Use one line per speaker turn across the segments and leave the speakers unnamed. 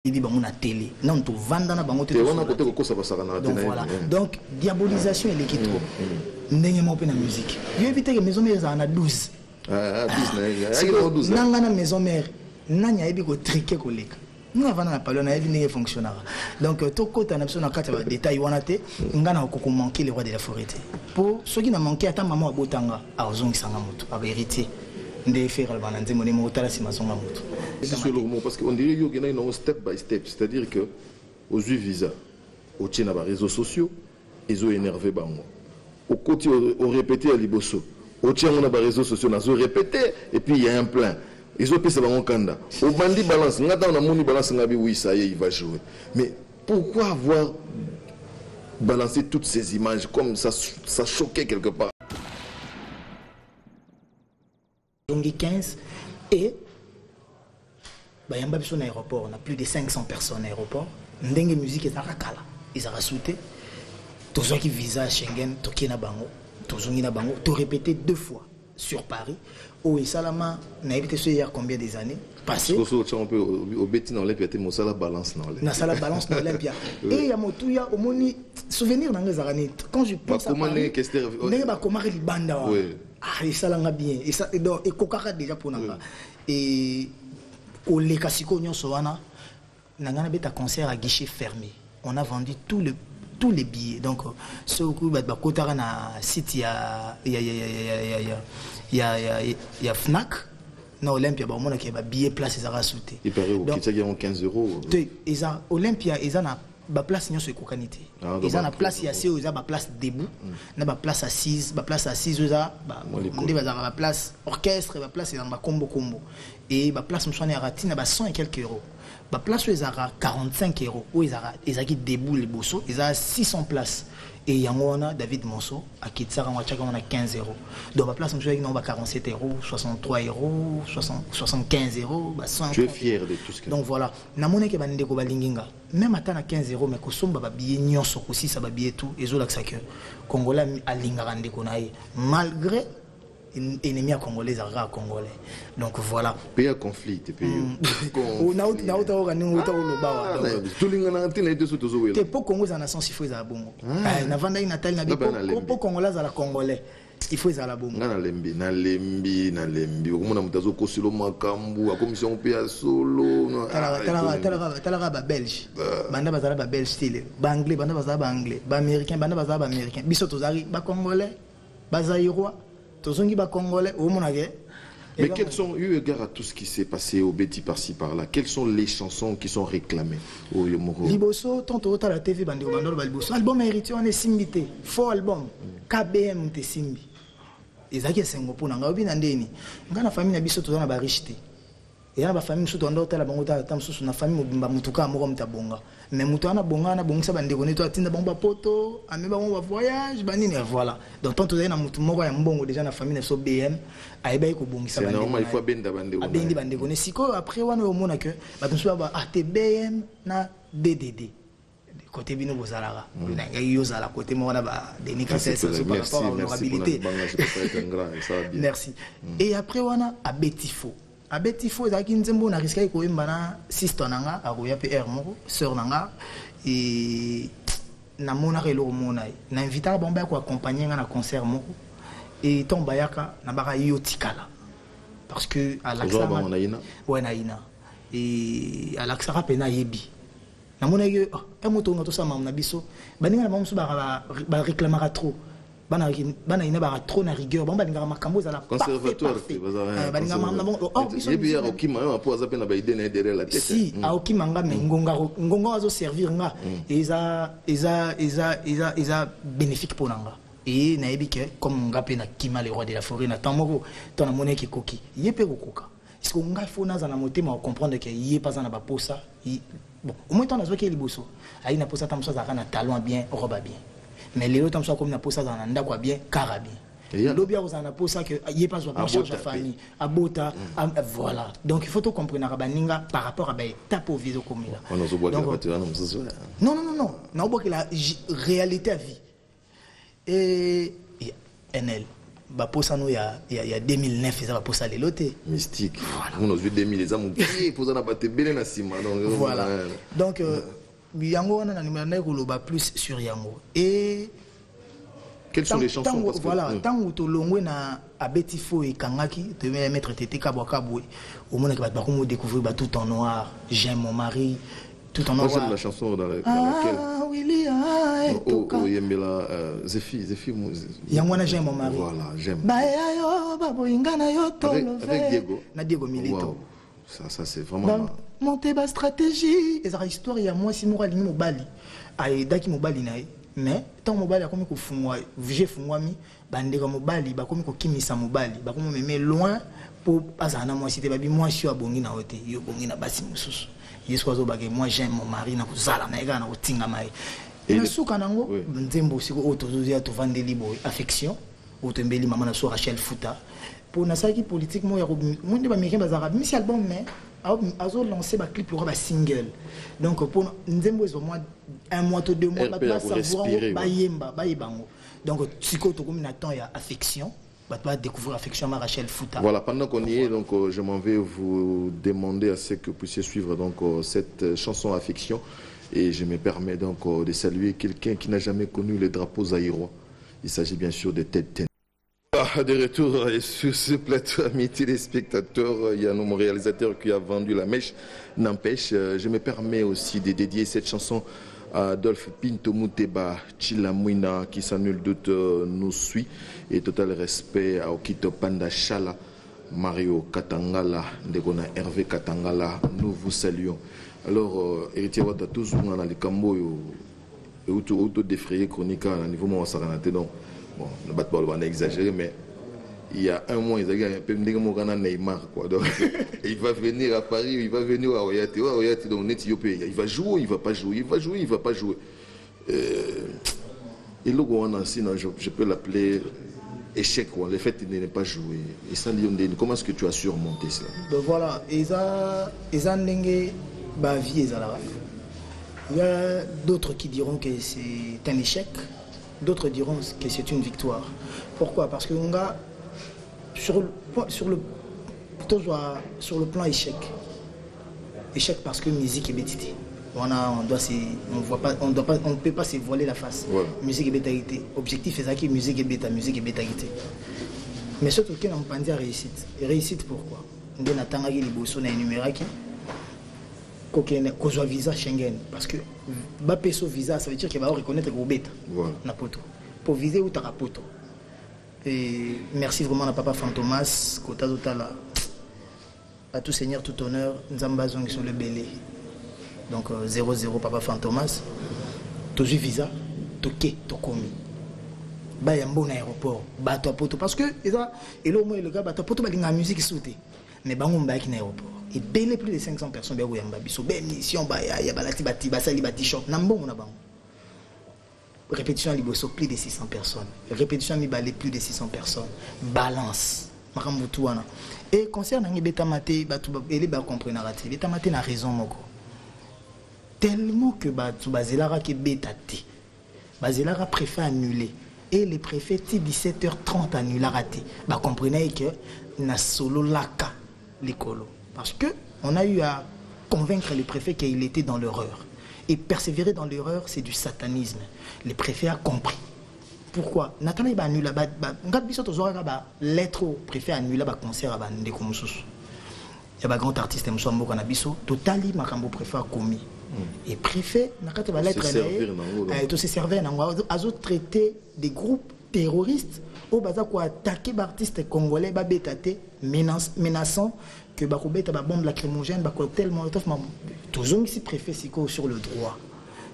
il dit bon, on a télé. Non, tu vends dans la banque. Donc voilà. Donc, diabolisation, elle est qui trop. N'est pas la musique. Il évite que maison mère en a 12. Ah, 12. Nangana maison mère, nanya ebi ko triquer collègue. Nous avons na parole na ebi ne fonctionnera. Donc tout côté na besoin na kata détail wana te, ngana ko manquer le roi de la forêt. Pour ceux qui n'a manqué ata maman abotanga, azongi sanga moto, a héritier. Ndé faire le bananze moné motala si mazonga moto.
C'est sur le moment parce qu'on dirait qu'il y a une step by step, c'est-à-dire que aux visa, au tien à réseaux sociaux, ils ont énervé bango. Au côté au répété à Liboso, au tien on a réseaux sociaux, ils ont répété et puis il y a un plan. Ils ont payé ça bango kanda. Au bandit balance, on a dans la moni balance ngabi oui ça y est il va jouer. Mais pourquoi avoir balancé toutes ces images comme ça choquait quelque part?
15 et il y a un aéroport, on a plus de 500 personnes à l'aéroport. Ndenge musique est à Rakala, ils ont sauté. Tous ceux qui visa Schengen, Toki na bango, tout répété 2 fois sur Paris. Au Salama, on a évité ce hier combien des années passé.
Au Bétin Olympia, tu as la balance dans l'Olympia.
Na la balance dans l'Olympia. Et il y a Motouya, au moni souvenir dans les années. Quand je pense à Paris, on a comment les bandes. Ah, et ça l'a bien. Et ça, et Kokara déjà pour nous. Et au Lekasiko Nyoswana, Nangana Beta concert à guichet fermé. On a vendu tous les billets. Donc, ce coup, Kotara na site, il y a Fnac. Non, Olympia, on a des billets place, ils ont sauté.
Il paraît qu'il y a 15 €.
Olympia, ils ont ba place sur cocanité. Ils ont la place ici, ils ont la place debout, na ba place assise, ba place assise ils ont ba place orchestre, ba place dans ba combo et ba place msoane arati na ba 100 et quelques euros. Ba place ils ont 45 €, où ils ont debout les bosso, ils ont 600 places. Et Yangona, David Monceau, à Kitsara, on a 15 €. Donc, la place, on a 47 €, 63 €, 75 €, 100 €.
Tu es fier de tout ce que
donc voilà. Namone ke bande ko balinginga. Même à 15 €, mais ko somba ba billet nyonso aussi ça ba billet tout. Ezo laksa que Congolais a lingara ndeko na ye. Malgré ennemi congolais à congolais. Donc voilà.
Pays à conflit, pays.
On a autre organisation au Bawa.
Tout le monde a entendu de ce que vous
avez. Pour Congo, ça nation si faut ça bongo. Na vanda inatal na pour Congolais à la congolais. Il faut ça la bongo.
Na lembi. Comme on a mutazo kosilo makambu, a commission PA solo.
Tala ba belge. Banda bazala ba belge style. Ba anglais, banda bazala ba anglais. Ba américain, banda bazala ba américain. Biso tozari ba congolais, ba zaïrois.
Mais quels sont, eu égard à tout ce qui s'est passé au Béti par-ci par-là, quelles sont les chansons qui sont réclamées au Yomoro?
Liboso, tant à la TV, Bandiro Bandoro Balboso, album héritier, on est simbité, faux album, KBM, t'es simbi. Ezaki Sengopo, Nangaobi Nandeni, la famille n'a biso dans la barichité. Et la famille sous ton dos, la bangota, tam sous la famille, Mutuka, Morom Tabonga. Mais Moutana Bonga, na Bonga, Bandégoné, toi, Tinda Bomba Poto, Ameba Bomba Voyage, Banine, voilà. Donc, tant que tu as un Moutumoro et un bon, déjà, la famille, so BM, Aïbaï, Kobongi, ça va.
C'est normal, il faut Benda Bandégoné.
Bandégoné. Si quoi, après, on a au monde que, TBM, na DDD. Côté Bino Bozalara. Yozala, côté Mona, Denis Cassès, par rapport à l'honorabilité. Merci. Et après, on a à Betifo. A Betifo, Zaki Nzembo, on a risqué de faire 6 tonnes, à Roya PR, sœur Nanga, et na mona relo mona. Na invité à Bombay pour accompagner un concert moko. Et ton bayaka, na bara yotikala. Parce que à l'Axara, ouais, naïna. Et à l'Axara, pena yebi. Na mona yo, un moto na to sa mam na biso. Baninga na mamsu bara réclamera trop. Bana ina bara trop na rigueur bon baninga makambo za la
conservatoire
baninga mamna bon oh biso
yebi okima ma po azape na ba idée na derrière la tête
si a okima nga me ngonga azo servir nga eza bénéfique pour nanga et na yebi que comme nga pe na kima le roi de la forêt na tamoko to na moneki koki yepe kokoka est-ce que nga faut na za na motema comprendre que yé pas na ba posa bon au moins ton azo ke liboso ai na posa tamso za kana talent bien roba bien. Mais les autres, comme on a ça dans l'anda quoi bien, carabin. L'objet vous en a pour ça que y pas en charge de famille, à Bota, voilà. Donc il faut tout comprendre Rabaninga par rapport à l'étape au vidéo comme là.
On a besoin de
non, non, que la réalité à vie. Et NL, bah pour ça nous il y a 2009 ils ont pour ça les lotés
mystique on a vu 2000 les hommes pour ça n'a pas été belé na sima donc
voilà donc yango on a numéro plus sur yango et
quelles sont les chansons parce que
voilà tant où to longwe na abetifo et kangaki de mettre tété kabwa kabwe au monde que ba ko découvrir ba tout en noir j'aime mon mari tout en noir.
Moi j'aime la chanson dans laquelle
Willy
oh yembela Zephy
yango j'aime mon mari
voilà j'aime
ba yo babo ingana yo to
avec Diego
na Diego Milito
wow. ça c'est vraiment
monter ba stratégie et ça histoire il y a moi si moi limi mobali ay daki mobali na mais tant mobali akomi ko fungwa j'ai fungwa mi bandeka mobali bakomi ko kimisa mobali bakomi meme loin pour azana moi cité babi moi je suis abongi na hote yo bongi na basi mususu yesko bage moi j'aime mon mari na kuzala na ega na kotinga mai et suka nango nzembo siko otozoya to vandeli boy affection otembeli mama na so Rachel Futa pour na saki politique mo ya monde ba américain bazara mi si album mais azo lancer ba clip ba single donc pour nzembo zo moi un mois ou 2 mois ba savoir ba yemba ba yibango donc siko to comme na temps ya affection va découvrir affection à Rachel Futa.
Voilà, pendant qu'on y est, donc, je m'en vais vous demander à ce que vous puissiez suivre donc, cette chanson Affection. Et je me permets donc de saluer quelqu'un qui n'a jamais connu les drapeaux zaïrois. Il s'agit bien sûr de Ted Ten. De retour sur ce plateau, amis téléspectateurs, il y a mon réalisateur qui a vendu la mèche. N'empêche, je me permets aussi de dédier cette chanson à Adolphe Pinto Mouteba Chilamouina qui sans nul doute nous suit, et total respect à Okito Panda Chala, Mario Katangala, Ndegona Hervé Katangala, nous vous saluons. Alors, héritier Wata toujours dans les cambo et auto défrayé chronique à niveau mon saranate donc bon, ne bat pas on a exagéré mais il y a un mois, ils ont un peu de Neymar. Quoi. Donc, il va venir à Paris, il va venir à Oyate. Donc, il va jouer, il ne va pas jouer, il va jouer, il ne va pas jouer. Et là, je peux l'appeler échec. Quoi. Le fait qu'il n'est pas joué. Et ça, comment est-ce que tu as surmonté ça?
Ben voilà, il y a d'autres qui diront que c'est un échec, d'autres diront que c'est une victoire. Pourquoi? Parce que on a sur le plan échec parce que musique est bêtité. On ne peut pas se voiler la face. Ouais. Musique est bêtité. Objectif est ça qui musique est bêtité. Mais surtout qu'on a pas dit réussite. Et réussite pourquoi? On a tangagi les bossons na énuméré qui qu'on visa Schengen parce que bapeso visa ça veut dire qu'il va reconnaître que bêta. Na poto. Pour viser ou tarapoto. Et merci vraiment à Papa Fantomas, Kota Zotala, à tout seigneur, tout honneur, Nzambazong sur le belé. Donc 0-0 Papa Fantomas, Toju Visa, Toké, Tokomi. Bah, il y a un bon aéroport, Bato Poto, parce que, et là, le gars, Bato Poto, il y a la musique sauté. Mais bah, on va avec un aéroport. Et belé plus de 500 personnes, bah, il y a une mission, il y a Balati Bati, Basali Bati Shop, Nambo, on a bon. Répétition à Liboso, plus de 600 personnes. Répétition à Mibalé, plus de 600 personnes. Balance. Et concernant les bétamaté, il va comprendre. Les bétamaté n'a raison. Tellement que Bazelara qui est bétaté. Bazelara préfère annuler. Et les préfets, 17h30 annulent raté. Comprenez que na solo laka l'écolo. Parce que on a eu à convaincre les préfets qu'il était dans l'erreur. Et persévérer dans l'erreur, c'est du satanisme. Les préfets ont compris. Pourquoi? Nathan il va annuler lettre au préfet annuler le concert à Ndekomusus. Il y a un grand artiste Moussouambo Kanabiso, totali makambo préfet a commis. Et préfet n'a pas lettre tout se servait à traiter des groupes terroristes au bazar quoi attaquer l'artiste congolais babétaté menaçant que bakobeta ba bombe lacrymogène ba cocktail molotov toujours ici préfet siko sur le droit.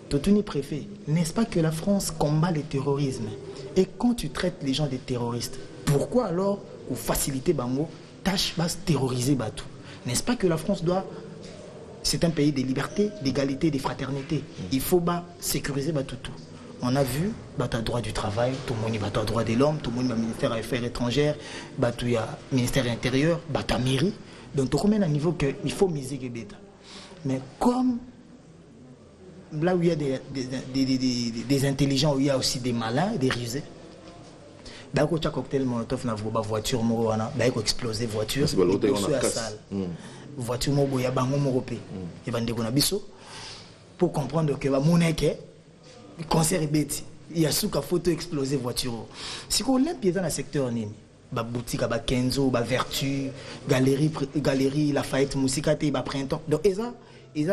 Totuni préfet, n'est-ce pas que la France combat le terrorisme? Et quand tu traites les gens des terroristes, pourquoi alors ou faciliter bango tâche basse terroriser batou? N'est-ce pas que la France doit, c'est un pays de liberté, d'égalité, de fraternité. Il faut sécuriser tout. On a vu, tu as droit du travail, tout le monde a droit de l'homme, tout le monde a ministère des Affaires étrangères, tu as ministère intérieur, tu as mairie. Donc tu remets à un niveau qu'il faut miser que bêta. Mais comme là où il y a des intelligents, où il y a aussi des malins, des rusés, D'accord, tu as cocktail molotov na voiture moko wana, ko exploser voiture. Voiture moko ya bango moko pe. Et va ndeko na biso pour comprendre que va moneke concert beti. Il y a souka photo exploser voiture. Si ko l'impied dans le secteur nini. Ba boutique ba Kenzo, ba Vertu, galerie Lafayette, Musikate, ba Printemps. Donc eza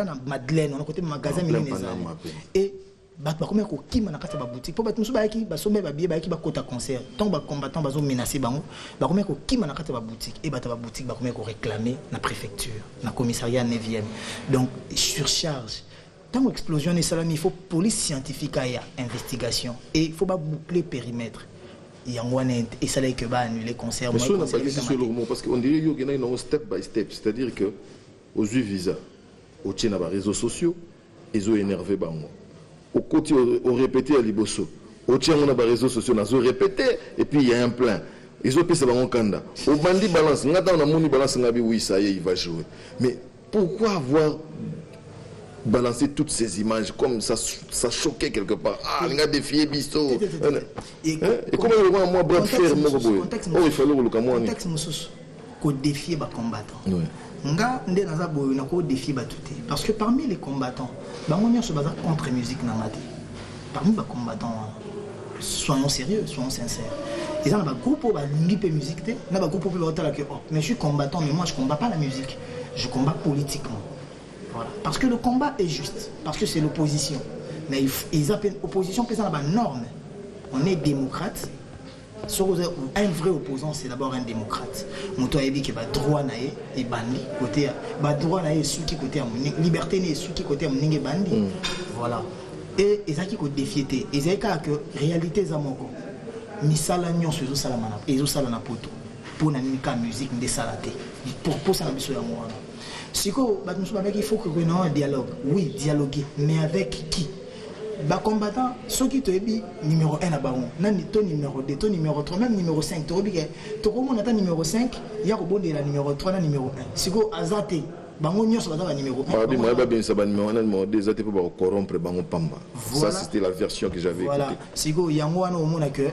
na Madeleine, on a côté magasin mini et ba comme ko kima na kati ba boutique po ba musu ba ki ba sombe ba bié ba ki ba kota concert. Tant ba combattant ba zo menacer bango, ba comme ko kima na kati ba boutique et ba ta ba boutique ba comme ko réclamer na préfecture, na commissariat 9e. Donc surcharge. Tant explosion et salami, il faut police scientifique à investigation et il faut pas boucler périmètre. Et ça là que va annuler le concert.
Mais ça n'a pas dit sur le mot parce qu'on dirait qu'il y a un step by step, c'est-à-dire que aux visa, aux tient à réseaux sociaux, ils ont énervé bango. Au côté au répété à Liboso, au tient on a réseaux sociaux, ils ont répété et puis il y a un plein. Ils ont pissé bango kanda. Au bandit balance, on a moni balance ngabi oui ça y est il va jouer. Mais pourquoi avoir balancer toutes ces images comme ça choquait quelque part. Ah, les gars défier Bisso. Et comment moi bras de fer mon boy. Oh, il fallait le camon.
Contexte mususu ko défier ba combattant. Nga ndé na za boy na ko défier ba touté parce que parmi les combattants, bango nyonso baza contre musique na ngati. Parmi ba combattants, soyons sérieux, soyons sincères. Ils ont un groupe ba lingi pe musique té, na ba groupe ba otala que mais je suis combattant mais moi je combat pas la musique. Je combat politiquement. Voilà. Parce que le combat est juste, parce que c'est l'opposition. Mais ils appellent opposition, parce que norme. On est démocrate. Un vrai opposant, c'est d'abord un démocrate. Moto a dit que droit naé et bandi côté droit naé souki côté à liberté naé souki côté à mninge bandi. Voilà. Et ils ont qui ko défiété. Ils ont que réalité zamoko. Misala nyon sur salamana et zo salana poto. Pour na nika musique de salate. Pour ça na biso ya moi. Il faut que nous ayons un dialogue. Oui, dialoguer. Mais avec qui? Les combattants, ceux qui te disent numéro 1 à Baron, ton numéro 2, ton numéro 3, même numéro 5. Tu as numéro 5, il y a la numéro 3, numéro 1. Si vous avez azate, Bango nyonso baza numéro 1.
Moi ba bien ça ba numéro 1 des até pour corrompre Bango Pamba. Ça c'était la version que j'avais écoutée.
Voilà. Si go yango wana omona que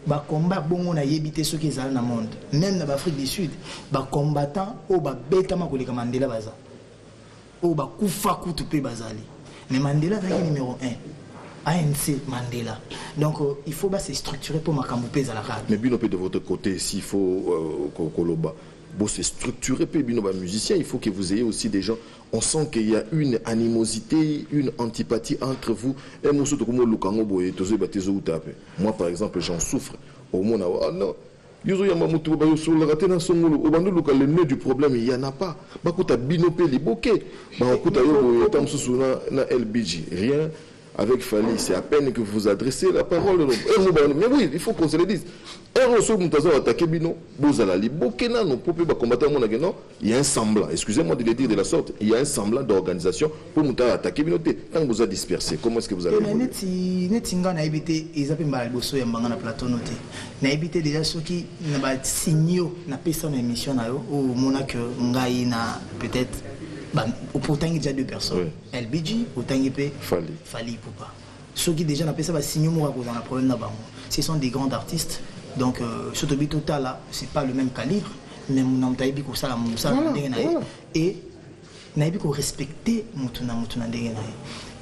ba combat bongo na yebité ceux qui sont dans le monde, même dans l'Afrique du Sud, ba combattant o ba betama koleka Mandela baza. O ba kufa kutu pe bazali. Mais Mandela est numéro 1. ANC Mandela. Donc il faut se structurer pour makambo pesa la rade.
Mais bino pe de votre côté s'il faut koloba bon se structurer pe bino ba musicien, il faut que vous ayez aussi des gens, on sent qu'il y a une animosité, une antipathie entre vous. Et moi par exemple j'en souffre au monde non. Le nœud du problème, il n'y en a pas. Rien. Avec Fali, c'est à peine que vous adressez la parole. Mais oui, il faut qu'on se le dise. Il y a un semblant, excusez-moi de le dire de la sorte, il y a un semblant d'organisation pour nous attaquer. Quand vous a dispersé, comment est-ce que vous avez
évité déjà ceux qui n'ont signé na personne émission ou monaka peut-être pourtant il y a déjà deux personnes. LBG, autant il peut Fali Poupa. Ceux qui déjà n'ont pas signé moi dans la problème là-bas. Ce sont des grands artistes. Donc ce Tobi Total là, c'est pas le même calibre, mais mon taïbi ko sala et naïbi ko respecter mutuna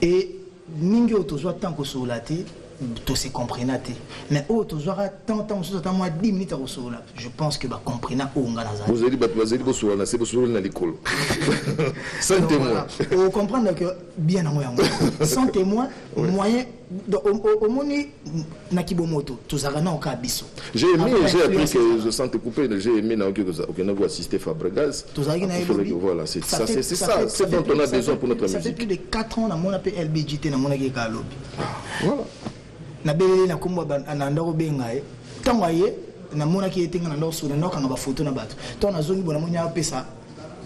et ningi autozoa tant que sur la tête tout se comprenate mais autozoa tant moi 10 minutes à sola je pense que ba comprena o ngana za
vous allez bo sola na c'est bo sola na l'école sans témoin
on comprendre que bien en sans témoin moyen au moni na kibomoto tozara na okabiso
j'ai aimé j'ai appris que je sens te couper j'ai aimé na aucun vous assister Fabregas voilà c'est ça c'est dont on a besoin pour notre musique
ça fait plus de 4 ans na mon appel LBJT na mon ka lobby voilà na belele na kombo na ndako benga tango ye na mona ki etenga na ndako sura ndako nga ba photo na bato to na zongi bona monya pesa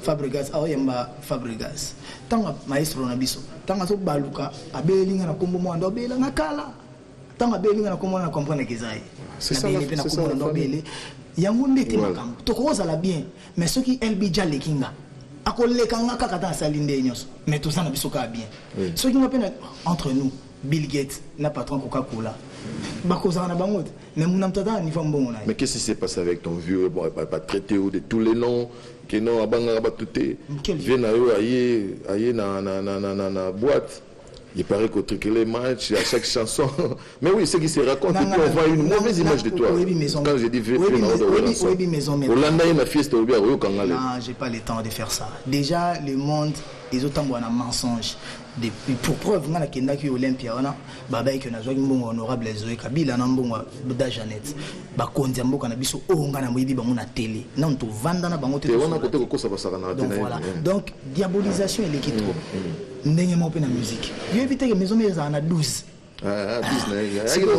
Fabregas awo yamba Fabregas tango maestro na biso tango so baluka abelinga na kombo mo ndo bela na kala tango abelinga na kombo na comprendre kezai
c'est ça na
kombo ndo bele yango ndete makambo to koza la bien mais ceux qui LBJ lekinga akoleka nga kaka ta salinde nyos mais tout ça na biso ka bien ceux qui m'appellent entre nous Bill Gates na patron Coca-Cola bakozana bango mais mon amtata niveau bon na.
Mais qu'est-ce qui s'est passé avec ton vieux pas traité de tous les noms que non abanga ba tuté vient na yo aye na boîte. Il paraît qu'au truc les matchs à chaque chanson. Mais oui, ce qui se raconte, et puis on voit une mauvaise image de toi. Quand j'ai dit
non, j'ai pas le temps de faire ça. Déjà, le monde, ils ont un mensonge. Pour preuve, on a qui Olympia, on a Baba qui a un honorable Zoé Kabila, on a un Janet, Bakonzi Ambo Kanabiso, on a un télé. Non, tu vends dans banque. Donc, diabolisation et l'équipe. N'ayons pas la musique. Je vais éviter que maison mère en a 12. Ah,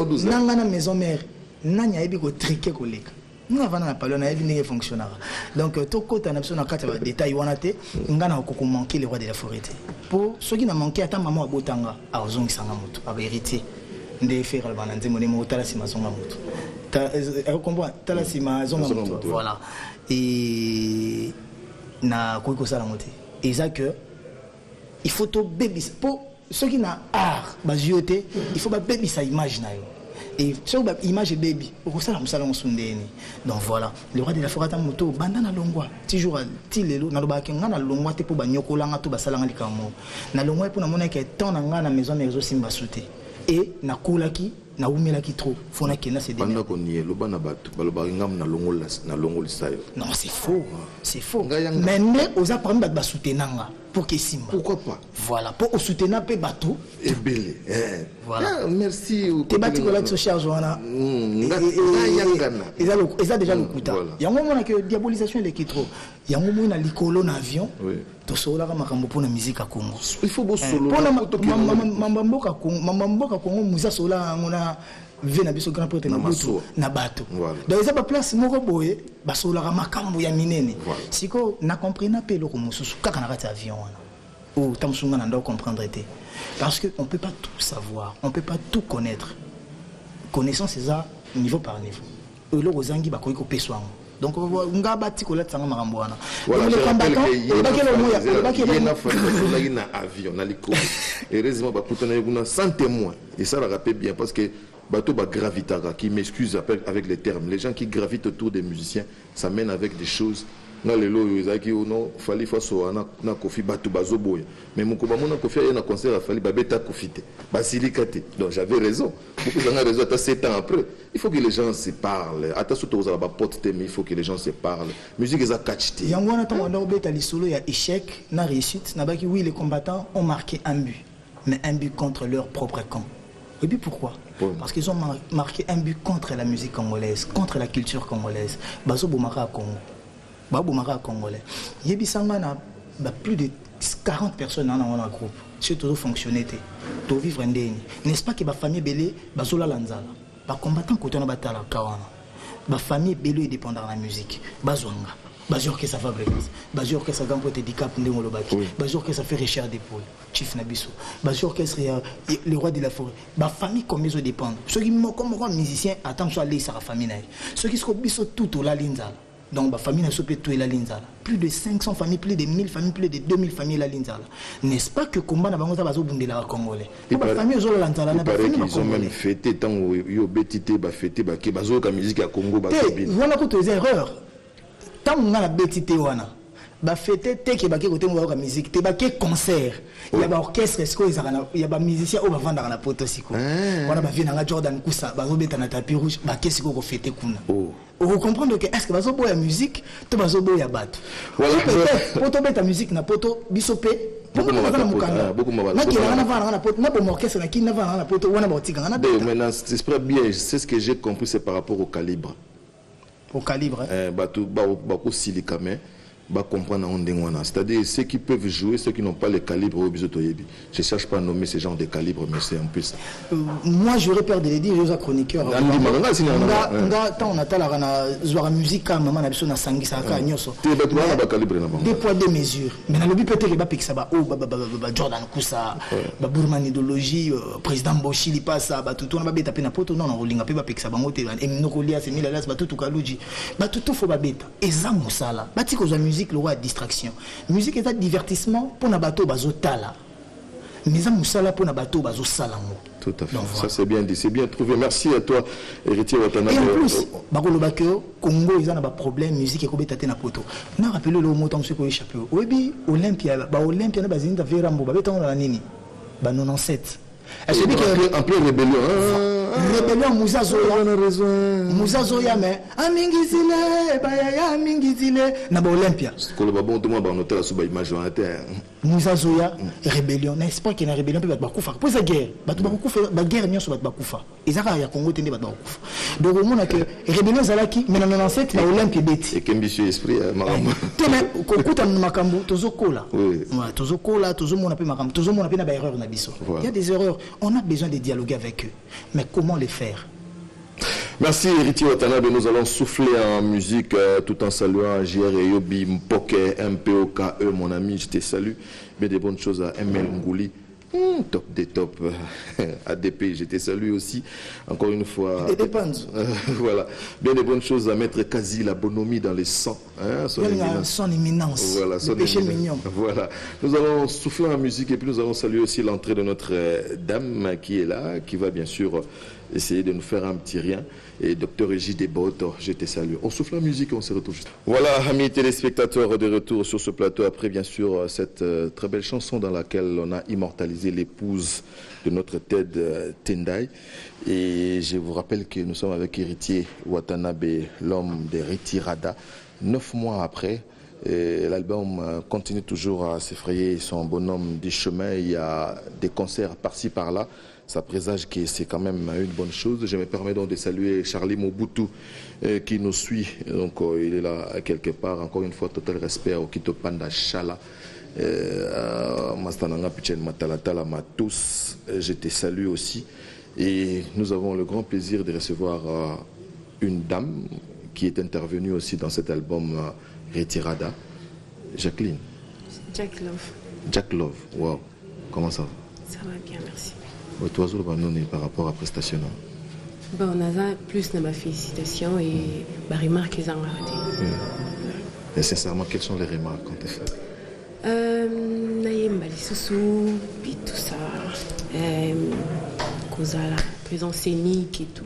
12. N'a maison mère, n'a pas de triquer collègue. Nous avons un palon, n'a fonctionnera. Donc, tout côté, on a besoin de 4 détails. On a été, on a manqué les rois de la forêt. Pour ceux qui n'ont manqué, attends maman à Botanga, à Ozong Sangamoto, à héritier. Des faire le banane, mon numéro, Talasima Zongamoto. Tu comprends? Talasima Zongamoto. Voilà. Et na quoi que ça la montée. Et ça que il faut tout baby pour ceux qui n'ont art, il faut baby sa image na yo. Et sur image baby, au ça la musala musundeni. Donc voilà, le roi de la forêt moto bandana longwa. Toujours tilelo na loba kenga na longwa te pour banyokola nga to basala nga likamo. Na longwa pour na mona ke temps na nga na maison mezo simba souté. Et na kulaki na umelaki trop. Fona kena c'est
pendant qu'on y est loba na batu, baloba ngam na longol sayo.
Non, c'est faux. C'est faux. Mais aux apprendre ba soutenanga. Pour que Simba.
Pourquoi pas?
Voilà, pour soutenir peu bateau.
Et belé. Voilà.
Merci. Tes bâtis que là tu charges voilà. Ils a déjà le coup. Il y a un moment que diabolisation est qui trop. Il y a un moment où on a l'icolo en avion. Oui. Tu sauras la makambo pour la musique à Congo.
Il faut beau solo.
Pour la mamamboka Congo, musa sola on a vu na biso grand pote na bateau. Donc ils a pas place moko boye ba sola la makambo ya minene. Siko na comprendre pas le mususu kaka na kati avion wana. Ou tamsunga na ndo comprendre été. Parce que on peut pas tout savoir, on peut pas tout connaître. Connaissance c'est ça niveau par niveau. Le rozangi ba ko peswa. Donc on va bâtir ko la tsanga makambo wana.
Voilà, je rappelle que il y a un avion na liko. Heureusement ba kutana yuna sans témoin et ça le rappelle bien parce que bateau ba gravitara qui m'excuse avec les termes. Les gens qui gravitent autour des musiciens, ça mène avec des choses. Na lelo yozaki ono fali faso na kofi bateau bazoboya. Mais mon koba mona kofi ya na concert a fali babeta kofite. Basilikate. Donc j'avais raison. Beaucoup gens ont raison à 7 ans après. Il faut que les gens se parlent. Attention aux ba pote mais il faut que les gens se parlent. Musique est à catchter.
Yango na tango na obeta lisolo ya échec na réussite na baki oui les combattants ont marqué un but, mais un but contre leur propre camp. Et puis pourquoi? Parce qu'ils ont marqué un but contre la musique congolaise, contre la culture congolaise. Bazo Boumara à Congo. Boumara congolais. Yebisanga na plus de 40 personnes dans un groupe. C'est tout fonctionner. Tout vivre ndeni. N'est-ce pas que ma famille belé bazola lanzala. Ba combattant côté na batala kawana. Ma famille belé dépendant de la musique. Bazwanga. Bazur que ça fabrique. Bazur que ça gagne pour te handicap ndemo lobaki. Bazur que ça fait Richard d'épaule. Chief Nabiso. Bazur que c'est le roi de la forêt. Ma famille comme ils dépendent. Ceux qui comme musicien attendent soit aller sa famille. Ceux qui sont biso tout au la linzala. Donc, la famille n'a pas tout la linzala. Plus de 500 familles, plus de 1000 familles, plus de 2000 familles la linzala. N'est-ce pas que combat n'a pas besoin de la Congolais?
Il paraît qu'ils ont même fêté tant où ils ont bêtité, fêté, qu'ils ont la musique à Congo.
Voilà toutes les erreurs. Tant qu'on a la bêtité, ba fêter te ke ba ke côté mo ba musique te ba ke concert il y a ba orchestre est-ce que il y a ba musicien au ba vendre na poto siko wana ba vient na Jordan Kusa ba robeta na tapis rouge ba ke siko ko fêter kuna vous comprenez que est-ce que ba zo boya musique to ba zo boya bato peut-être poto beta musique na poto bisopé beaucoup ma na ki na vendre na poto na bo orchestre na ki na vendre na poto wana ba otika na beta
maintenant c'est bien c'est ce que j'ai compris c'est par rapport au calibre bato ba ko silika mais va comprendre c'est-à-dire ceux qui peuvent jouer, ceux qui n'ont pas le calibre au bisotoyebi. Je ne cherche pas à nommer ces gens de calibre, mais c'est un peu ça.
Moi, j'aurais peur de les dire, je suis chroniqueur. On a la musique, maman, on a sangi, ça a des poids, des mesures. Mais le but peut-être que ça va, Jordan Kusa, Bourman idéologie, président Boshi, il passe, tout on va bêta pena poto, non, on a pas ça va monter, et Nokolia, c'est Milalas, tout Kaluji, tout faut bêta. Et ça, Moussala, musique le roi de distraction. Musique est un divertissement pour un bateau bazotala. mais ça musala pour na bateau bazo salango.
Tout à fait. Donc, ça c'est bien dit, c'est bien trouvé. Merci à toi, Héritier Watanabe.
Et en plus, bakolo bakeo Congo ils ont un problème musique et kobeta na poto. Na rappelé le mot tant que ko échappé. Obi Olympia ba Olympia na bazinda verambo ba betongo na nini. Ba 97. Est-ce que
en pleine rébellion.
Rébellion Moussa Zoya mais amingizile bayaya amingizile na ba Olympia.
Ko le babon to mo ba noter sur ba image en terre.
Moussa Zoya rébellion n'est-ce pas qu'il y a rébellion peut ba kufa. Pour ça guerre, ba to ba kufa ba guerre nyoso ba kufa. Ezaka ya Congo tende ba kufa. Donc au monde que rébellion zalaki mais na 97 na Olympia beti.
Et qu'ambitieux esprit makambo.
Tena kokuta makambo tozokola. Ouais, tozokola, tozomona pe makambo, tozomona pe na ba erreur na biso. Il y a des erreurs, on a besoin de dialoguer avec eux. Mais comment les faire?
Merci Héritier Watanabe. Nous allons souffler en musique tout en saluant JR et Yobi Mpoke, MPOKE, mon ami, je te salue. Bien des bonnes choses à ML Ngouli. Top des tops. ADP, je te salue aussi. Encore une fois. Voilà. Bien des bonnes choses à Maître Kazi, la bonhomie dans les sangs. Hein,
son éminence.
Voilà, son
péché mignon.
Voilà. Nous allons souffler en musique et puis nous allons saluer aussi l'entrée de notre dame qui est là, qui va bien sûr essayer de nous faire un petit rien. Et Dr Régis Desbottes, je te salue. On souffle en musique et on se retrouve juste. Voilà, amis téléspectateurs, de retour sur ce plateau après bien sûr cette très belle chanson dans laquelle on a immortalisé l'épouse de notre Ted Tendai. Et je vous rappelle que nous sommes avec Héritier Watanabe, l'homme de Retirada. 9 mois après, l'album continue toujours à s'effrayer son bonhomme du chemin. Il y a des concerts par-ci par-là. Ça présage que c'est quand même une bonne chose. Je me permets donc de saluer Charlie Mobutu qui nous suit. Donc il est là quelque part. Encore une fois, total respect au Kito Panda Chala. Mastananga Pichen Matalatala Matous. Je te salue aussi. Et nous avons le grand plaisir de recevoir une dame qui est intervenue aussi dans cet album Retirada. Jacqueline.
Jack Love.
Jack Love, wow. Comment ça va?
Ça va bien, merci.
Toi, par rapport à prestation.
Bon, on a plus de ma félicitation et ma remarque qu'ils ont arrêté.
Et sincèrement, quelles sont les remarques qu'on t'a fait?
Naïm Balissousou, puis tout ça. Kozala, présence scénique et tout.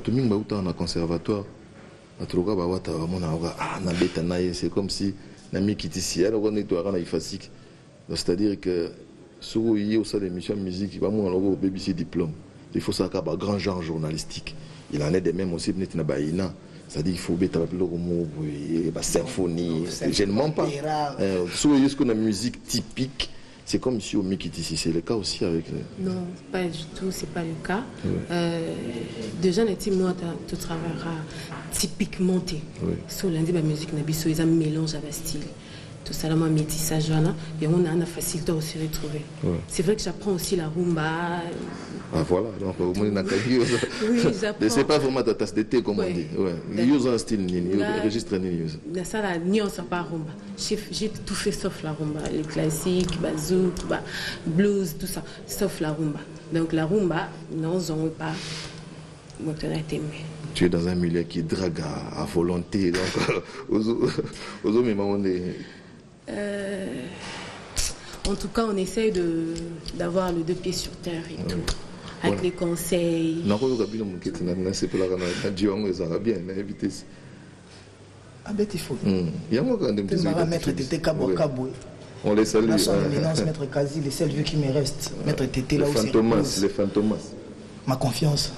Tout le monde est dans un conservatoire. C'est comme si Nami qui était ici, c'est-à-dire que si vous avez aussi l'émission de musique, il va avoir BBC diplôme. Il faut ça un grand genre journalistique. Il en est de même aussi, c'est-à-dire qu'il faut mettre la symphonie. Je ne mens pas. Si vous avez une musique typique, c'est comme si au Mikiti, c'est le cas aussi avec.
Non, pas du tout, c'est pas le cas. Déjà, moi, tu travailleras typiquement. Sur lundi, la musique, ils ont un mélange avec style. Tout ça, là, métissage, et on a une facilité à se retrouver. C'est vrai que j'apprends aussi la rumba.
Ah voilà, donc au moins,
oui, j'apprends.
C'est pas vraiment ta tasse de thé, comme on dit. Il y a un style, il registre
la salle, il n'y a pas rumba. J'ai tout fait sauf la rumba. Les classiques, bazouk, blues, tout ça, sauf la rumba. Donc la rumba, non, on ne pas.
Tu es dans un milieu qui drague à volonté, donc aux hommes,
en tout cas, on essaye d'avoir les deux pieds sur terre et tout, avec les conseils.
On les salue.
Maître Kazi, les seuls vieux qui me restent. Maître Tété là aussi.
Les fantômes.
Ma confiance.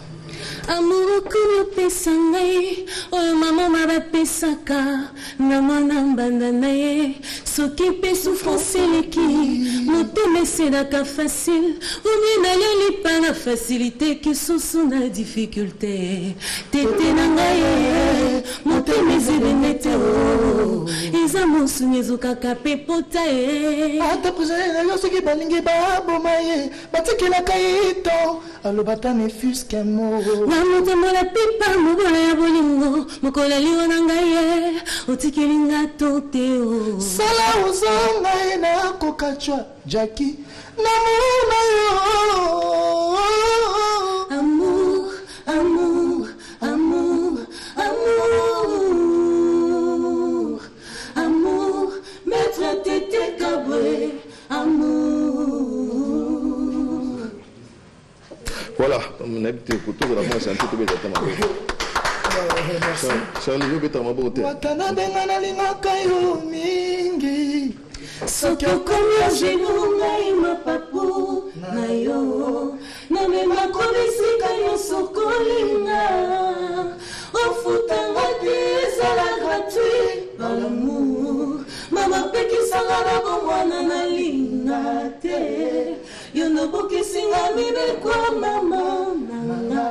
Amour que pessangai, oh maman m'a pesaka, namana bandanaye, ce qui peut souffrance l'équipe, mon thème c'est d'accord facile, ou bien aller pas la facilité que sous la difficulté, tété nangaye, mon thème c'est beneteo, ils amont soumis au caca potaye.
Ah ta présence là ce qui balingue ba bomaye, batike la kaito, allo batane fus kemo.
Namuta mola pipa mubola ya bolingo mokola liwa nangaye otikilinga toteo
sala uzonga ina kokachwa Jackie namuna yo amour amour amour amour amour maître Tété Kabwe amour
Voilà, on a habité au couteau de la manche, un peu de
soki okomi ogenu ngai mapapu na yo namema kobisika nyonso kolinga ofutanga te ezala gratuit par l'amour mama pekisanga na bomwana nalinga te yo nobokisinga mibekwa mama nanga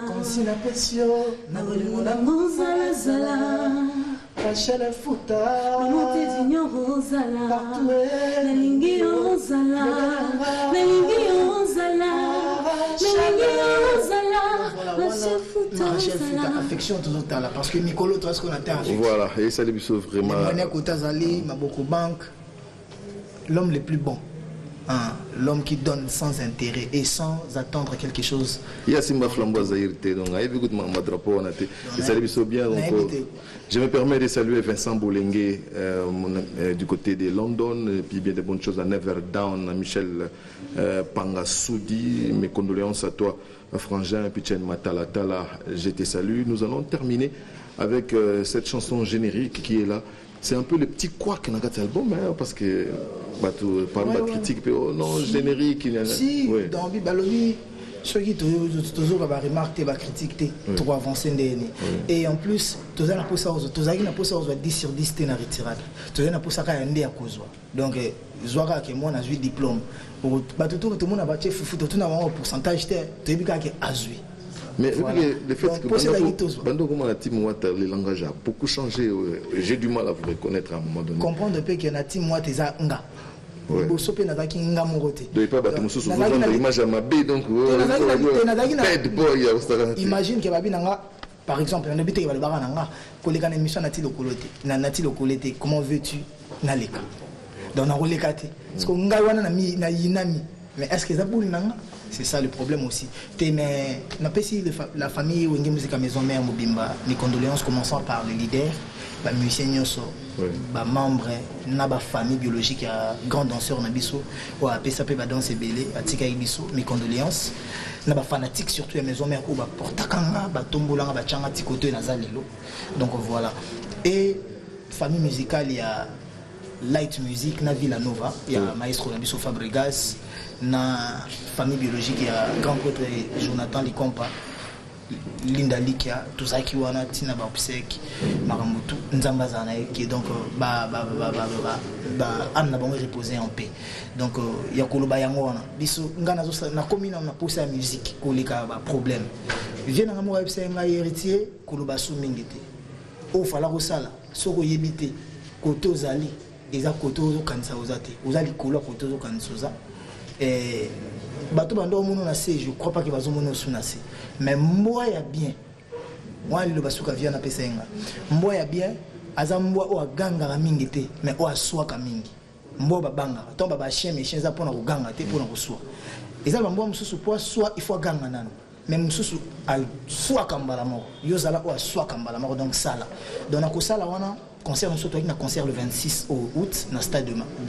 konsi na pesio
na bolingo nango zalazala
Rachel Fouta,
monte d'ignore ozala, nalingi ozala, nalingi ozala, nalingi ozala, Rachel Fouta,
affection toujours là parce que Nicolo, toi, ce qu'on attend.
Voilà, et ça les bisous vraiment.
Mané Kotazali, Maboko Bank, l'homme le plus bon. Hein, l'homme qui donne sans intérêt et sans attendre quelque chose.
Il y a Simba Flamboise Aïrté, donc il y a beaucoup de drapeau. Et ça les bisous bien. Donc, je me permets de saluer Vincent Bolengue du côté de London, et puis bien de bonnes choses à Neverdown, Michel Pangasoudi. Mes condoléances à toi, Frangin, Pichen Matalatala. Je te salue. Nous allons terminer avec cette chanson générique qui est là. C'est un peu le petit couac dans cet album, hein, parce que par la critique, oh non, générique.
Si, dans Bibalobi, ceux qui toujours remarquent, critiquent, trop avancé. Et en plus, tous les gens 10 sur 10 t'es retiré. Tous les gens qui ont donc, Zoara qui moi j'ai eu diplôme. Tout le monde a battu foufou, tout le monde a un pourcentage, tu es bien qui a azui.
Mais voilà. Le fait que Bando comme la team Watt, le langage a beaucoup changé. J'ai du mal à vous reconnaître à un moment donné.
Comprendre depuis qu'il y a une team Watt, c'est nga. Bosope na daki nga mongote.
Donc pas battre mususu vous image à ma B donc bad boy.
Imagine que babi nanga par exemple on habite ba bara nanga koleka na émission nati lokolote. Na nati lokolete comment veux-tu na leka. Donc na roleka te. Parce que nga wana na yinami. Mais est-ce que ça boule nanga? C'est ça le problème aussi. Mais la famille Wenge Musique à Maison Mère Mobimba, mes condoléances commençant par le leader, les musiciens, les membres, la famille biologique, les grands danseurs, les danse belé, mes condoléances. Les fanatiques surtout à Maison Mère, les portakanga, les tombolanga, les changa tikoto et nazalelo. Donc voilà. Et famille musicale, il y a Light Music, na Villanova, il y a Maestro Nabiso Fabregas. Na famille biologique, il y a grand prêtre Jonathan Likompa, Linda Likia, tout ça qui wana Tina Baupsek, Maramutu, Nzambazana, qui est donc Anna Bango reposé en paix. Donc il y a Koloba Yangwana, Biso, Ngana na commune on a poussé la musique, Kolika problème. Viens dans mon website, on a héritier, Koloba Soumingete. Au Falarosala, Soro Yebite, Koto Zali, Eza Koto Kansa Ozate, Ozali Kolo Koto Kansoza. Et bateau bando mono na je crois pas que bazo mono suna se mais moi ya bien moi le basuka vient na pesa nga moi ya bien azambo o ganga mingi te mais o aswa ka mingi mbo babanga tomba ba chien mais chien za pona ko ganga te pona ko swa ezala mbo mususu po swa il faut ganga nana mais mususu al swa kambala mo yo zala o aswa kambala mo donc sala donc ko sala wana concert nous un concert le 26 août dans le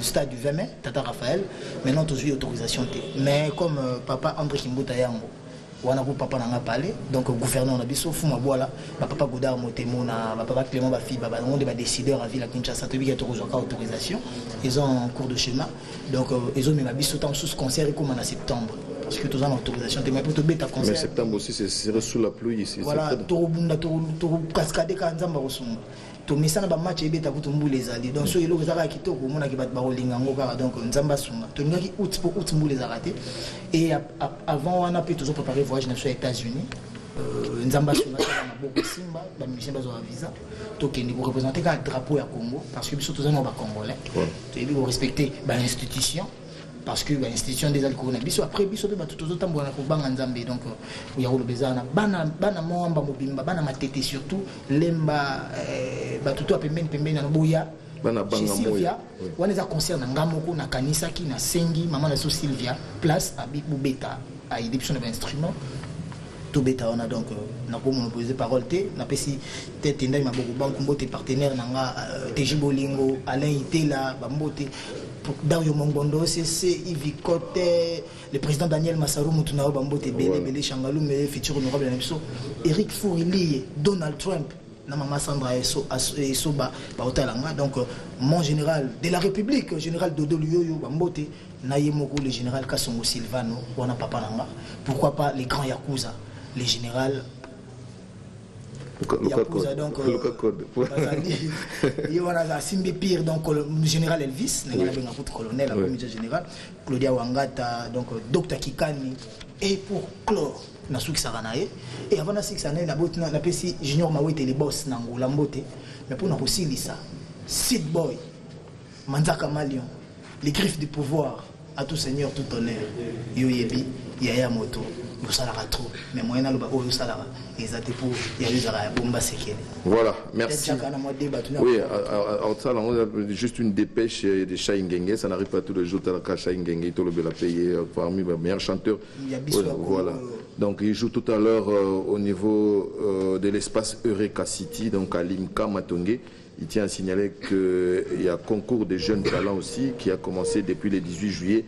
stade du 20 mai Tata Raphaël maintenant tous eu autorisation mais comme papa André Kimbuta yango wana ko papa nanga parlé donc gouverneur na biso fuma bola papa Godard Motemo na papa Clément ba fille baba on des décideurs à ville à Kinshasa to bi autorisation ils ont en cours de schéma donc ils ont mis ma biso temps sous concert comme en septembre parce que tous en autorisation mais pour te bêta concert
mais septembre aussi c'est sous la pluie ici
voilà to bunda to cascade ka nzamba kosonga to misana ba match ebeta kutumbule ezali donc so yelo ezaka kitoko mona ki bat ba olinga ngoka donc nzamba sunga to ngaki out mbule ezakate et avant on a pu toujours préparer voyage aux États-Unis nzamba sunga na beaucoup simba ba musicien bazo visa to kendi pour représenter ka drapeau ya Congo parce que biso tous en ba congolais to yebi ko respecter ba institution parce que l'institution des alcools biso après biso pe batu tozo tambola ko banga nzambe donc ya ko bezana bana moamba mobimba bana matete surtout lemba batu to pembeni na boya
bana banga moya
wana za concert na ngamoko na kanisa ki na sengi maman na so Sylvia place à bibu beta à édition de instrument tout beta on a donc na ko monopoliser parole té na pesi tete ndai maboko banko mbote partenaire nanga TJ Bolingo Alain Itela ba mbote Dario Mongondo, CC, Yves Kote, le président Daniel Massarou, Moutounao Bambote, Bele Changalou, mais futur honorable Nabso, Eric Fourili, Donald Trump, Namama Sandra et Soba, Baotalanga. Donc, mon général de la République, général Dodo Luyo Bambote, Nayemoko, le général Kassongo Silvano, Wana Papananga. Pourquoi pas les grands Yakuza, les générales. Yakuza, donc, il y a Simbi Pire, donc le général Elvis, le colonel, la commissaire générale, Claudia Wangata, donc Dr Kikani, et pour clore, Nasuki Saranae, et avant Nasuki Saranae, la PC Junior Mawete, les boss, Nango, Lambote, mais pour nous aussi, Lisa, Sid Boy, Manzaka Malion, les griffes du pouvoir, à tout seigneur, tout honneur, Yoyebi, Yaya Moto.
Voilà, merci. Oui, juste une dépêche de Chaingenge, ça n'arrive pas tous les jours. Chaingenge, il a payé parmi les meilleurs chanteurs. Voilà. Donc il joue tout à l'heure au niveau de l'espace Eureka City, donc à Limka Matongé. Il tient à signaler qu'il y a un concours des jeunes talents aussi qui a commencé depuis le 18 juillet.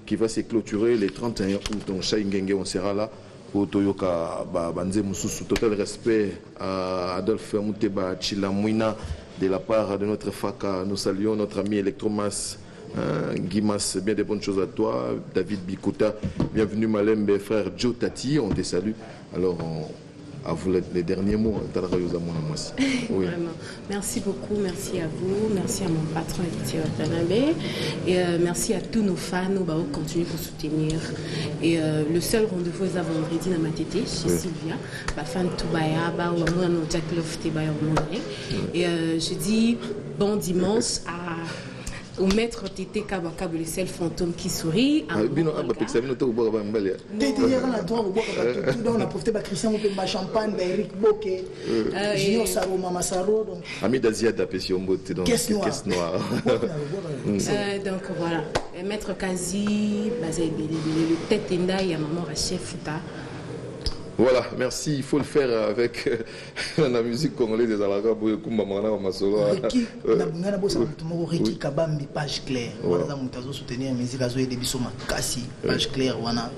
Qui va se clôturer les 31 août. Donc, Chaingenge, on sera là pour Toyoka Banze Moussou. Total respect à Adolphe Mouteba Chilamouina de la part de notre FACA. Nous saluons notre ami Electromas, Guimas, bien des bonnes choses à toi. David Bikouta, bienvenue Malembe, frère Joe Tati, on te salue. Alors, à vous les derniers mots.
Oui. Vraiment. Merci beaucoup, merci à vous, merci à mon patron Edith Watanabe et merci à tous nos fans, nous allons continuer pour soutenir. Et le seul rendez-vous est à vendredi dans ma tété chez Sylvia, ma fan Toubaya, Jack Love Tebaya. Et je dis bon dimanche au maître Tété Kabakab, le seul fantôme qui sourit. On a profité de Christian Mopemba Champagne, Eric Boke, Junior Saro, Mama Saro.
Ami d'Asia d'Apession Bote, donc
Caisse Noire. Donc voilà, maître Kazi, le tête Enda et maman Rachel Fouta.
Voilà, merci. Il faut le faire avec la musique congolaise des Alaga Boyekumba Mana Masolo.
Ricky Kabambi, page claire. Voilà, nous soutenir la musique Azoé de Bissoma. Kassi, page claire. Voilà,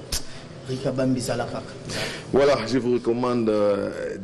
Ricky Kabambi Zalaka.
Voilà, je vous recommande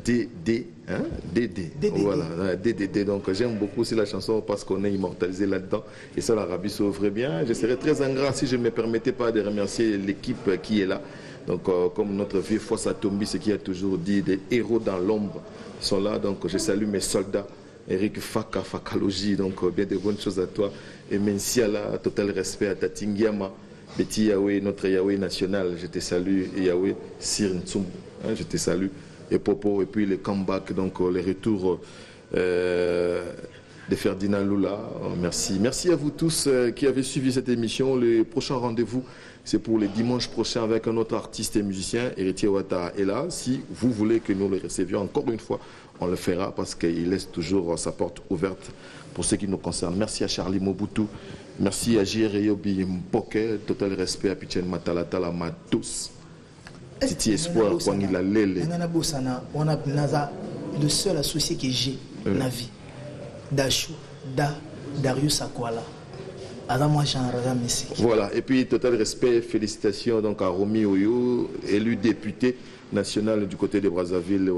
DD. Hein? DD. Voilà, DDD. Donc j'aime beaucoup aussi la chanson parce qu'on est immortalisé là-dedans. Et ça, l'Arabie s'ouvre bien. Je serais très ingrat si je ne me permettais pas de remercier l'équipe qui est là. Donc, comme notre vieux Fossa Tombi, ce qui a toujours dit, des héros dans l'ombre sont là. Donc, je salue mes soldats, Eric Faka, Fakalogie, donc bien de bonnes choses à toi. Et Mensiala, total respect à Tatingiama, Betty Yahweh, notre Yahweh national, je te salue. Et Yahweh Sir Ntsum, hein, je te salue. Et Popo, et puis le comeback, donc les retours de Ferdinand Lula. Merci. Merci à vous tous qui avez suivi cette émission. Le prochain rendez-vous, c'est pour le dimanche prochain avec un autre artiste et musicien, Héritier Ouattara est là. Si vous voulez que nous le recevions encore une fois, on le fera parce qu'il laisse toujours sa porte ouverte pour ce qui nous concerne. Merci à Charlie Mobutu, merci à J.R.Yobi Mpoke, total respect à Pichen Matalatala Matos. Titi Espoir, Kwangila Lele.
On a le seul associé que j'ai dans la vie. Dachou, Darius Akwala.
Voilà, et puis total respect, félicitations donc à Romy Oyo, élu député national du côté de Brazzaville.